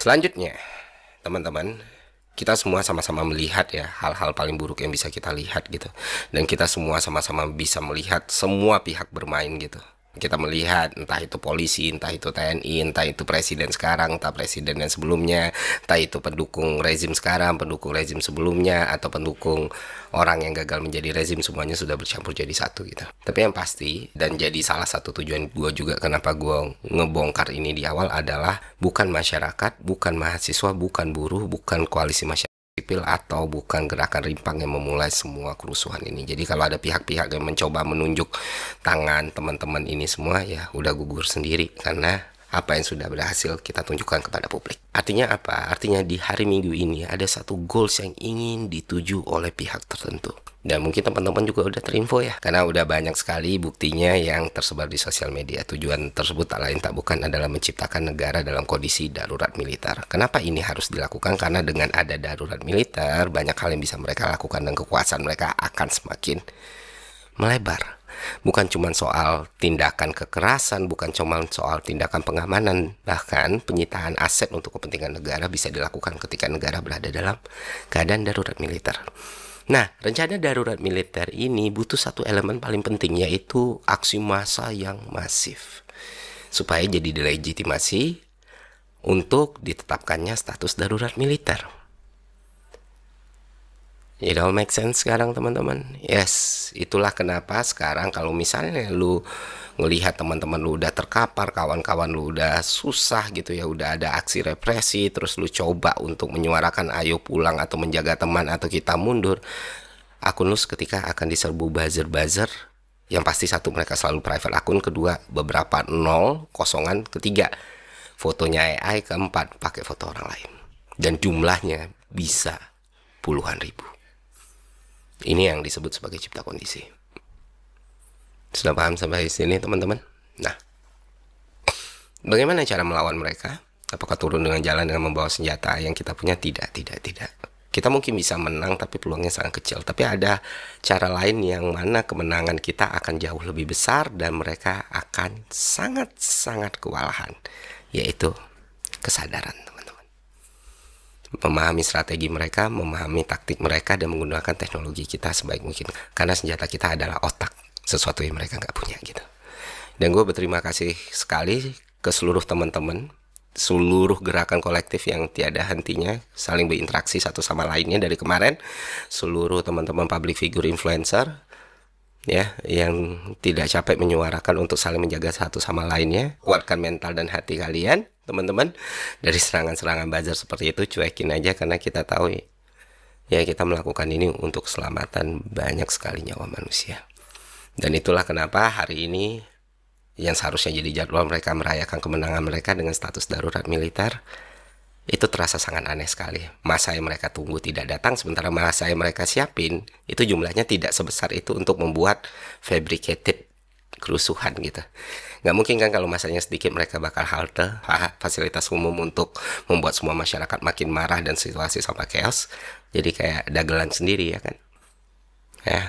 Selanjutnya, teman-teman, kita semua sama-sama melihat ya hal-hal paling buruk yang bisa kita lihat gitu. Dan kita semua sama-sama bisa melihat semua pihak bermain gitu. Kita melihat entah itu polisi, entah itu TNI, entah itu presiden sekarang, entah presiden yang sebelumnya, entah itu pendukung rezim sekarang, pendukung rezim sebelumnya, atau pendukung orang yang gagal menjadi rezim, semuanya sudah bercampur jadi satu gitu. Tapi yang pasti, dan jadi salah satu tujuan gue juga kenapa gue ngebongkar ini di awal adalah bukan masyarakat, bukan mahasiswa, bukan buruh, bukan koalisi masyarakat sipil, atau bukan gerakan rimpang yang memulai semua kerusuhan ini. Jadi kalau ada pihak-pihak yang mencoba menunjuk tangan teman-teman ini semua, ya udah gugur sendiri, karena apa yang sudah berhasil kita tunjukkan kepada publik. Artinya apa? Artinya di hari Minggu ini ada satu goals yang ingin dituju oleh pihak tertentu. Dan mungkin teman-teman juga udah terinfo ya, karena udah banyak sekali buktinya yang tersebar di sosial media. Tujuan tersebut tak lain tak bukan adalah menciptakan negara dalam kondisi darurat militer. Kenapa ini harus dilakukan? Karena dengan ada darurat militer, banyak hal yang bisa mereka lakukan dan kekuasaan mereka akan semakin melebar. Bukan cuma soal tindakan kekerasan, bukan cuma soal tindakan pengamanan, bahkan penyitaan aset untuk kepentingan negara bisa dilakukan ketika negara berada dalam keadaan darurat militer. Nah, rencana darurat militer ini butuh satu elemen paling penting, yaitu aksi massa yang masif, supaya jadi delegitimasi untuk ditetapkannya status darurat militer. It all make sense sekarang, teman-teman. Yes, itulah kenapa sekarang kalau misalnya lu ngelihat teman-teman lu udah terkapar, kawan-kawan lu udah susah gitu ya, udah ada aksi represi, terus lu coba untuk menyuarakan ayo pulang atau menjaga teman atau kita mundur, akun lu seketika akan diserbu buzzer-buzzer. Yang pasti satu, mereka selalu private akun, kedua beberapa nol, kosongan, ketiga fotonya AI, keempat pakai foto orang lain, dan jumlahnya bisa puluhan ribu. Ini yang disebut sebagai cipta kondisi. Sudah paham sampai sini, teman-teman? Nah, bagaimana cara melawan mereka? Apakah turun dengan jalan dengan membawa senjata yang kita punya? Tidak. Kita mungkin bisa menang, tapi peluangnya sangat kecil. Tapi ada cara lain yang mana kemenangan kita akan jauh lebih besar dan mereka akan sangat-sangat kewalahan, yaitu kesadaran, teman-teman. Memahami strategi mereka, memahami taktik mereka, dan menggunakan teknologi kita sebaik mungkin. Karena senjata kita adalah otak, sesuatu yang mereka nggak punya gitu. Dan gue berterima kasih sekali ke seluruh teman-teman, seluruh gerakan kolektif yang tiada hentinya saling berinteraksi satu sama lainnya dari kemarin, seluruh teman-teman public figure influencer ya yang tidak capek menyuarakan untuk saling menjaga satu sama lainnya. Kuatkan mental dan hati kalian, teman-teman, dari serangan-serangan buzzer seperti itu. Cuekin aja, karena kita tahu ya kita melakukan ini untuk keselamatan banyak sekali nyawa manusia. Dan itulah kenapa hari ini yang seharusnya jadi jadwal mereka merayakan kemenangan mereka dengan status darurat militer, itu terasa sangat aneh sekali. Masa yang mereka tunggu tidak datang, sementara masa yang mereka siapin itu jumlahnya tidak sebesar itu untuk membuat fabricated kerusuhan gitu. Nggak mungkin kan kalau masanya sedikit mereka bakal halte fasilitas umum untuk membuat semua masyarakat makin marah dan situasi sama chaos. Jadi kayak dagelan sendiri ya kan. Ya,